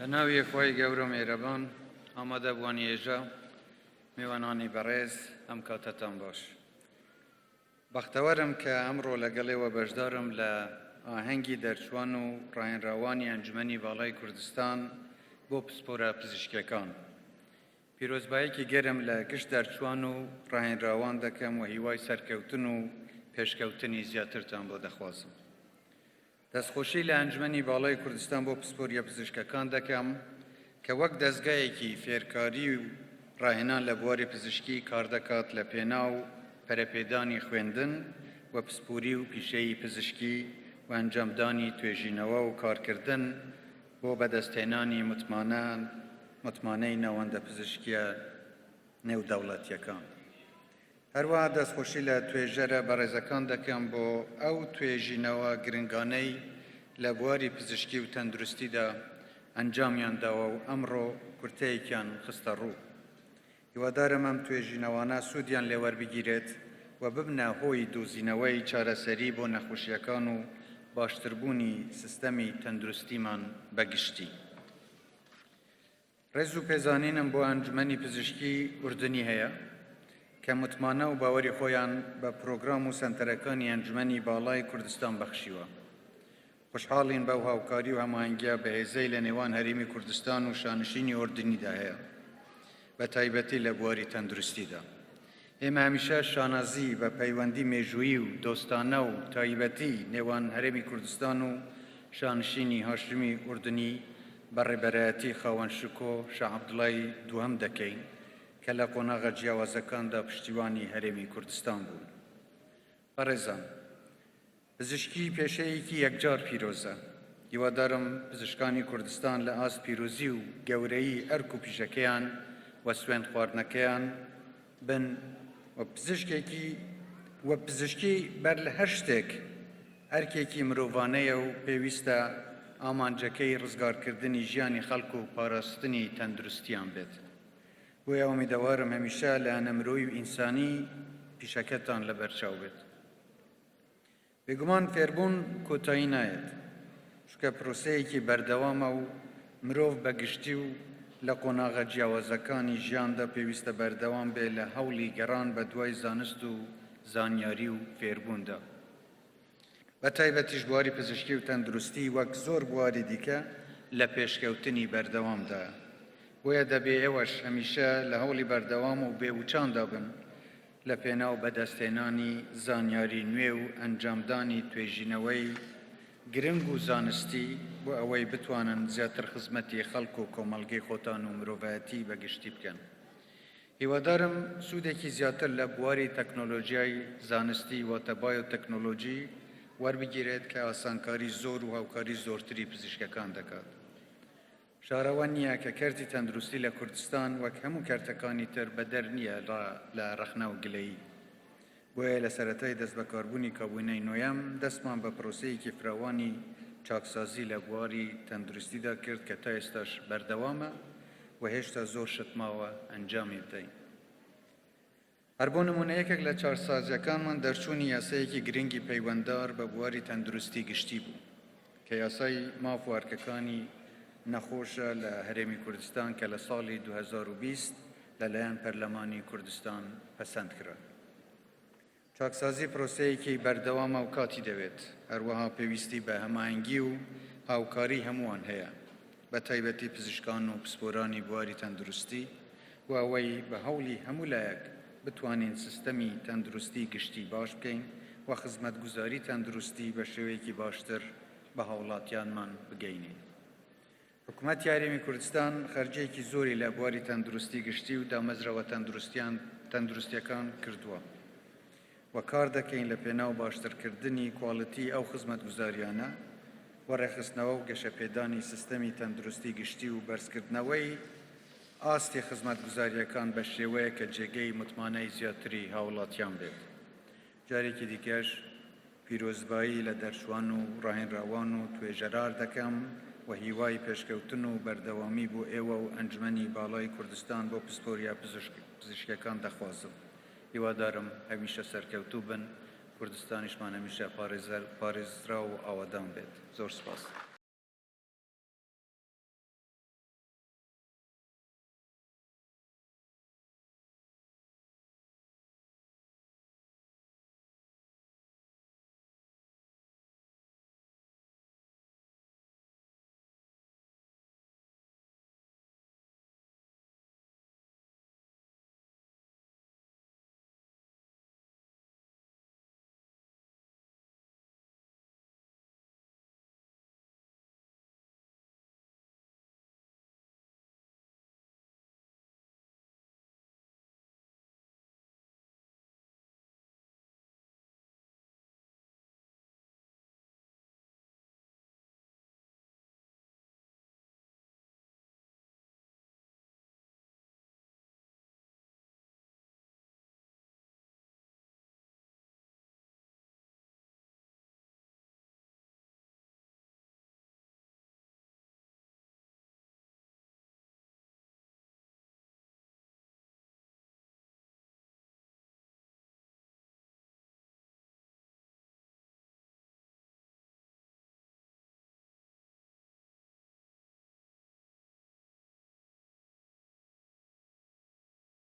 ناوی خوای گەورە مێرەبان ئامادە بووانی ێژە میوانانی بەڕێز ئەم کاتەتان باش. بەختەوەرم کە ئەمڕۆ لەگەڵێوە بەشدارم لە ئاهەنگی دەرچوان و ڕاهێنراوانی ئەنجومەنی باڵای کوردستان بۆ پسپۆرە پزیشکیەکان. پیرۆزبایەکی گەرم لە گشت دەرچوان و ڕاهێنراوان دەکەم و هیوای سەرکەوتن و پێشکەوتنی زیاترتان بۆ دەخوازم. دەستخۆشی لە ئەنجومەنی باڵای کوردستان بۆ پسپۆریە پزیشکەکان دەکەم کە وەک دەستگایەکی فێرکاری و ڕاهێنان لە بواری پزیشکی کار دەکات لە پێناو پەرەپێدانی خوێندن و پسپوری و پیشەی پزیشکی و ئەنجامدانی توێژینەوە و کارکردن بۆ بەدەستهێنانی متمانەی نەوەندە پزیشکیە نێودەوڵەتیەکان. هەروەها دەستخۆشی لە توێژەرە بەڕێزەکان دەکەم بۆ ئەو توێژینەوە گرنگانەی لە بواری پزیشکی و تەندروستیدا ئەنجامیان داوە و ئەمڕۆ کورتەیەکیان خستە ڕوو. هیوادارم ئەم توێژینەوانە سوودیان لێوەربگیرێت و ببنە هۆی دۆزینەوەی چارەسەری بۆ نەخۆشیەکان و باشتربوونی سیستەمی تەندروستیمان بەگشتی. ڕێز و پێزانینم بۆ ئەنجومەنی پزیشکی ئوردنی هەیە کە متمانە و باوەری خۆیان بە پرۆگرام و سەنتەرەکانی ئەنجومەنی باڵای کوردستان بەخشیوە. خوشحاڵین بەو هاوکاری و هەماهەنگیە بەهێزەی لە نێوان هەرێمی کوردستان و شانشینی ئوردنیدا هەیە، بە تایبەتی لە بواری تەندروستیدا. ئێمە هەمیشە شانازی بە پەیوەندی مێژوویی و دۆستانە و تایبەتی نێوان هەرێمی کوردستان و شانشینی هاشمی ئوردنی بە ڕێبەرایەتی خاوەنشکۆ شاه عەبدوڵای دووهەم دەکەین کە لە قۆناغە جیاوازەکاندا پشتیوانی هەرێمی کوردستان بوون. بەڕێزان، پزیشکی پێشەیەکی یەکجار پیرۆزە. هیوادارم پزیشکانی کوردستان لە ئاست پیرۆزی و گەورەی ئەرک و پیشەکەیان و سوێند خواردنەکەیان بن و پزیشکی بەر لە هەر شتێک ئەرکێکی مرۆڤانەیە و پێویستە ئامانجەکەی ڕزگارکردنی ژیانی خەڵک و پاراستنی تەندروستیان بێت. بۆیە ئومیدوارم هەمیشە لە نەمرۆی و ئینسانی پیشەکەتان لەبەرچاو بێت. بێگومان فێربوون کۆتایی نایەت، چونکە پرۆسەیەکی بەردەوامە و مرۆڤ بەگشتی و لە قۆناغە جیاوازەکانی ژیاندا پێویستە بەردەوام بێ لە هەوڵی گەڕان بە دوای زانست و زانیاری و فێربووندا. بە تایبەتیش بواری پزیشکی و تەندروستی وەک زۆر بواری دیکە لە پێشکەوتنی بەردەوامدا. بۆیە دەبێ ئێوەش هەمیشە لە هەوڵی بەردەوام و بێوچاندا بن لە پێناو بەدەستهێنانی زانیاری نوێ و ئەنجامدانی توێژینەوەی گرنگ و زانستی بۆ ئەوەی بتوانن زیاتر خزمەتی خەڵک و کۆمەڵگەی خۆتان و مرۆڤایەتی بەگشتی بکەن. هیوادارم سوودێکی زیاتر لە بواری تەکنۆلۆژیای زانستی واتە بایۆتەکنۆلۆژی وەربگیرێت کە ئاسانکاری زۆر و هاوکاری زۆرتری پزیشکەکان دەکات. شارەوە نییە کە کەرتی تەندروستی لە کوردستان وەک هەموو کەرتەکانی تر بەدەر نییە لە ڕەخنە و گلەیی. بۆیە لە سەرەتای دەست بەکاربوونی کابوونەی نۆیەم دەستمان بە پرۆسەیەکی فراوانی چاکسازی لە بواری تەندروستیدا کرد کە تا ئێستاش بەردەوامە و هێشتا زۆر شتماوە ئەنجامی بدەین. هەر بۆ نمونە یەکێک لە چارەسازیەکانمان دەرچوونی یاسایەکی گرنگی پەیوەنددار بە بواری تەندروستی گشتی بوو کە یاسای ماف و ئەرکەکانی نەخۆشە لە هەرێمی کوردستان کە لە ساڵی 2020 لەلایەن پەرلەمانی کوردستان پەسەند کرا. چاکسازی پرۆسەیەکی بەردەوامە و کاتی دەوێت، هەروەها پێویستی بە هەماهەنگی و هاوکاری هەمووان هەیە، بە تایبەتی پزیشکان و پسپۆرانی بواری تەندروستی و ئەوەی بە هەوڵی هەموو لایەک بتوانین سیستەمی تەندروستی گشتی باش بکەین و خزمەتگوزاری تەندروستی بە شێوەیەکی باشتر بە هاوڵاتیانمان بگەینین. حکوومەتی هەرێمی کوردستان خەرجەیەکی زۆری لە بواری تەندروستی گشتی و دامەزراوە تەندروستیەکان کردووە و کار دەکەین لە پێناو باشترکردنی کواڵیتی ئەو خزمەتگوزاریانە و ڕێخستنەوە و گەشەپێدانی سیستەمی تەندروستی گشتی و بەرزکردنەوەی ئاستی خزمەتگوزاریەکان بە شێوەیە کە جێگەی متمانەی زیاتری هاوڵاتیان بێت. جارێکی دیکەش پیرۆزبایی لە دەرچوان و ڕاهێنراوان و توێژەرار دەکەم و هیوای پێشکەوتن و بەردەوامی بۆ ئێوە و ئەنجومەنی باڵای کوردستان بۆ پسپۆریە پزیشکەکان دەخوازم. هیوادارم هەمیشە سەرکەوتوو بن، کوردستانیشمان هەمیشە پارێزرا و ئاوادان بێت. زۆر سپاس.